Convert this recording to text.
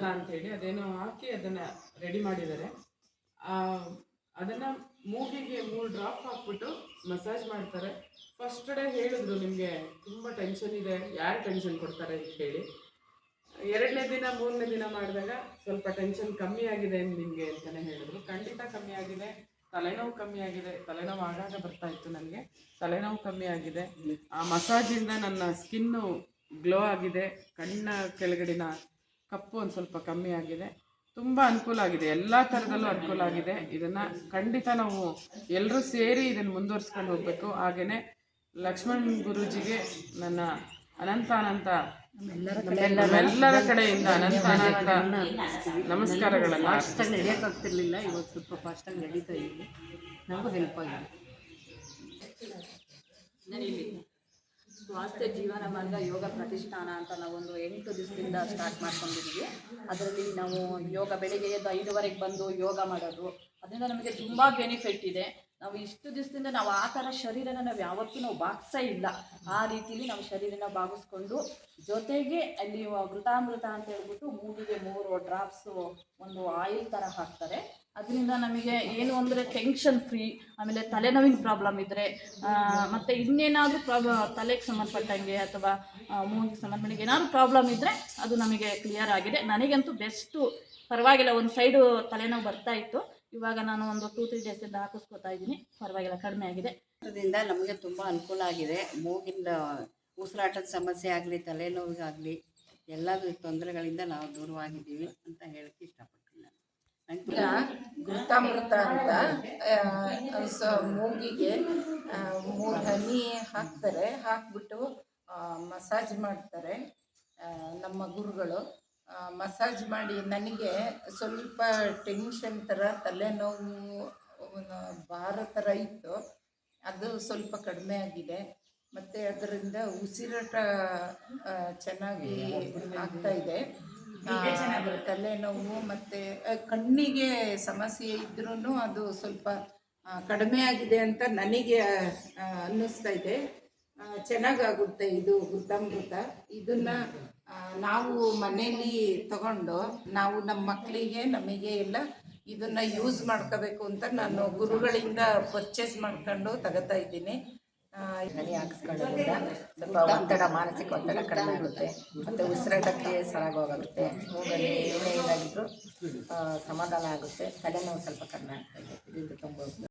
ಪದಾರ್ಥ ಅಂತೇಳಿ ಅದೇನೋ ಹಾಕಿ ಅದನ್ನು ರೆಡಿ ಮಾಡಿದ್ದಾರೆ. ಅದನ್ನು ಮೂಗಿಗೆ 3 ಡ್ರಾಪ್ ಹಾಕ್ಬಿಟ್ಟು ಮಸಾಜ್ ಮಾಡ್ತಾರೆ. ಫಸ್ಟ್ ಡೇ ಹೇಳಿದ್ರು ನಿಮಗೆ ತುಂಬ ಟೆನ್ಷನ್ ಇದೆ, ಯಾರು ಟೆನ್ಷನ್ ಕೊಡ್ತಾರೆ ಅಂತ ಹೇಳಿ. 2ನೇ ದಿನ 3ನೇ ದಿನ ಮಾಡಿದಾಗ ಸ್ವಲ್ಪ ಟೆನ್ಷನ್ ಕಮ್ಮಿ ಆಗಿದೆ ನಿಮಗೆ ಅಂತಲೇ ಹೇಳಿದ್ರು. ಖಂಡಿತ ಕಮ್ಮಿ ಆಗಿದೆ. ತಲೆನೋವು ಕಮ್ಮಿ ಆಗಿದೆ. ತಲೆನೋವು ಆಗಾಗ ಬರ್ತಾ ಇತ್ತು ನನಗೆ. ತಲೆನೋವು ಕಮ್ಮಿ ಆಗಿದೆ. ಆ ಮಸಾಜಿಂದ ನನ್ನ ಸ್ಕಿನ್ನು ಗ್ಲೋ ಆಗಿದೆ. ಕಣ್ಣ ಕೆಳಗಡಿನ ಕಪ್ಪು ಒಂದು ಸ್ವಲ್ಪ ಕಮ್ಮಿ ಆಗಿದೆ. ತುಂಬ ಅನುಕೂಲ ಆಗಿದೆ. ಎಲ್ಲ ಥರದಲ್ಲೂ ಅನುಕೂಲ ಆಗಿದೆ. ಇದನ್ನು ಖಂಡಿತ ನಾವು ಎಲ್ಲರೂ ಸೇರಿ ಇದನ್ನು ಮುಂದುವರ್ಸ್ಕೊಂಡು ಹೋಗಬೇಕು. ಹಾಗೆಯೇ ಲಕ್ಷ್ಮಣ್ ಗುರೂಜಿಗೆ ನನ್ನ ಅನಂತ ಎಲ್ಲರ ಕಡೆಯಿಂದ ಅನಂತ ನಮಸ್ಕಾರಗಳನ್ನು. ಫಾಸ್ಟಾಗಿ ನಡೆಯೋಕ್ಕಾಗ್ತಿರ್ಲಿಲ್ಲ, ಇವಾಗ ಸ್ವಲ್ಪ ಫಾಸ್ಟಾಗಿ ನಡೀತಾ ಇದ್ದೀವಿ. ನಮಗೂ ಹೆಲ್ಪ್ ಆಗಿದೆ. ಇಲ್ಲಿ ಸ್ವಾಸ್ಥ್ಯ ಜೀವನ ಮಾರ್ಗ ಯೋಗ ಪ್ರತಿಷ್ಠಾನ ಅಂತ ನಾವೊಂದು 8 ದಿವಸದಿಂದ ಸ್ಟಾರ್ಟ್ ಮಾಡ್ಕೊಂಡಿದ್ದೀವಿ. ಅದರಲ್ಲಿ ನಾವು ಯೋಗ ಬೆಳಿಗ್ಗೆ ಎದ್ದು 5:15ಗೆ ಬಂದು ಯೋಗ ಮಾಡೋದು, ಅದರಿಂದ ನಮಗೆ ತುಂಬ ಬೆನಿಫಿಟ್ ಇದೆ. ನಾವು ಇಷ್ಟು ದಿವಸದಿಂದ ನಾವು ಆ ಥರ ಶರೀರನ ನಾವು ಯಾವತ್ತೂ ನಾವು ಬಾಗಿಸೇ ಇಲ್ಲ. ಆ ರೀತಿಲಿ ನಾವು ಶರೀರನ ಬಾಗಿಸ್ಕೊಂಡು, ಜೊತೆಗೆ ಅಲ್ಲಿ ಘೃತಾಮೃತ ಅಂತ ಹೇಳ್ಬಿಟ್ಟು ಮೂಗಿಗೆ 3 ಡ್ರಾಪ್ಸು ಒಂದು ಆಯಿಲ್ ಥರ ಹಾಕ್ತಾರೆ. ಅದರಿಂದ ನಮಗೆ ಏನು ಅಂದರೆ ಟೆನ್ಷನ್ ಫ್ರೀ. ಆಮೇಲೆ ತಲೆನೋವಿನ ಪ್ರಾಬ್ಲಮ್ ಇದ್ದರೆ ಮತ್ತು ಇನ್ನೇನಾದರೂ ತಲೆಗೆ ಸಂಬಂಧಪಟ್ಟಂಗೆ ಅಥವಾ ಮೂಗಿಗೆ ಸಂಬಂಧಪಟ್ಟಂಗೆ ಏನಾದರೂ ಪ್ರಾಬ್ಲಮ್ ಇದ್ದರೆ ಅದು ನಮಗೆ ಕ್ಲಿಯರ್ ಆಗಿದೆ. ನನಗಂತೂ ಬೆಸ್ಟು, ಪರವಾಗಿಲ್ಲ. ಒಂದು ಸೈಡು ತಲೆನೋವು ಬರ್ತಾ ಇತ್ತು, ಇವಾಗ ನಾನು ಒಂದು 2-3 ಡೇಸಿಂದ ಹಾಕಿಸ್ಕೊತಾ ಇದ್ದೀನಿ. ಪರವಾಗಿಲ್ಲ, ಕಡಿಮೆ ಆಗಿದೆ. ಅದರಿಂದ ನಮಗೆ ತುಂಬ ಅನುಕೂಲ ಆಗಿದೆ. ಮೂಗಿನ ಉಸಿರಾಟದ ಸಮಸ್ಯೆ ಆಗಲಿ, ತಲೆನೋವಿಗಾಗಲಿ, ಎಲ್ಲದೂ ತೊಂದರೆಗಳಿಂದ ನಾವು ದೂರವಾಗಿದ್ದೀವಿ ಅಂತ ಹೇಳಕ್ಕೆ ಇಷ್ಟಪಡ್ತೀನಿ. ಈಗ ಘೃತಾಮೃತ ಅಂತ ಮೂಗಿಗೆ 3 ಹನಿ ಹಾಕ್ತಾರೆ. ಹಾಕ್ಬಿಟ್ಟು ಮಸಾಜ್ ಮಾಡ್ತಾರೆ ನಮ್ಮ ಗುರುಗಳು. ಮಸಾಜ್ ಮಾಡಿ ನನಗೆ ಸ್ವಲ್ಪ ಟೆನ್ಷನ್ ಥರ, ತಲೆನೋವು ಭಾರ ಥರ ಇತ್ತು, ಅದು ಸ್ವಲ್ಪ ಕಡಿಮೆ ಆಗಿದೆ. ಮತ್ತು ಅದರಿಂದ ಉಸಿರಾಟ ಚೆನ್ನಾಗಿ ಆಗ್ತಾಯಿದೆ. ತಲೆನೋವು ಮತ್ತು ಕಣ್ಣಿಗೆ ಸಮಸ್ಯೆ ಇದ್ರೂ ಅದು ಸ್ವಲ್ಪ ಕಡಿಮೆ ಆಗಿದೆ ಅಂತ ನನಗೆ ಅನ್ನಿಸ್ತಾ ಇದೆ. ಚೆನ್ನಾಗಾಗುತ್ತೆ ಇದು ಘೃತಾಮೃತ. ಇದನ್ನು ನಾವು ಮನೇಲಿ ತಗೊಂಡು ನಾವು ನಮ್ಮ ಮಕ್ಕಳಿಗೆ ನಮಗೆ ಎಲ್ಲ ಇದನ್ನು ಯೂಸ್ ಮಾಡ್ಕೋಬೇಕು ಅಂತ ನಾನು ಗುರುಗಳಿಂದ ಪರ್ಚೇಸ್ ಮಾಡ್ಕೊಂಡು ತಗೋತಾ ಇದ್ದೀನಿ. ಹನಿ ಹಾಕಿಸ್ಕೊಳ್ಳೋದ್ರಿಂದ ಸ್ವಲ್ಪ ಒತ್ತಡ, ಮಾನಸಿಕ ಒತ್ತಡ ಕಡಿಮೆ ಆಗುತ್ತೆ ಮತ್ತು ಉಸಿರಾಟಕ್ಕೆ ಸರಾಗವಾಗುತ್ತೆ. ಮೂಗಲ್ಲಿ ಏನೇ ಇದಾಗಿದ್ದರೂ ಸಮಾಧಾನ ಆಗುತ್ತೆ. ತಲೆನೋವು ಸ್ವಲ್ಪ ಕಡಿಮೆ ಆಗ್ತಾಯಿದೆ. ಇದರಿಂದ ತುಂಬ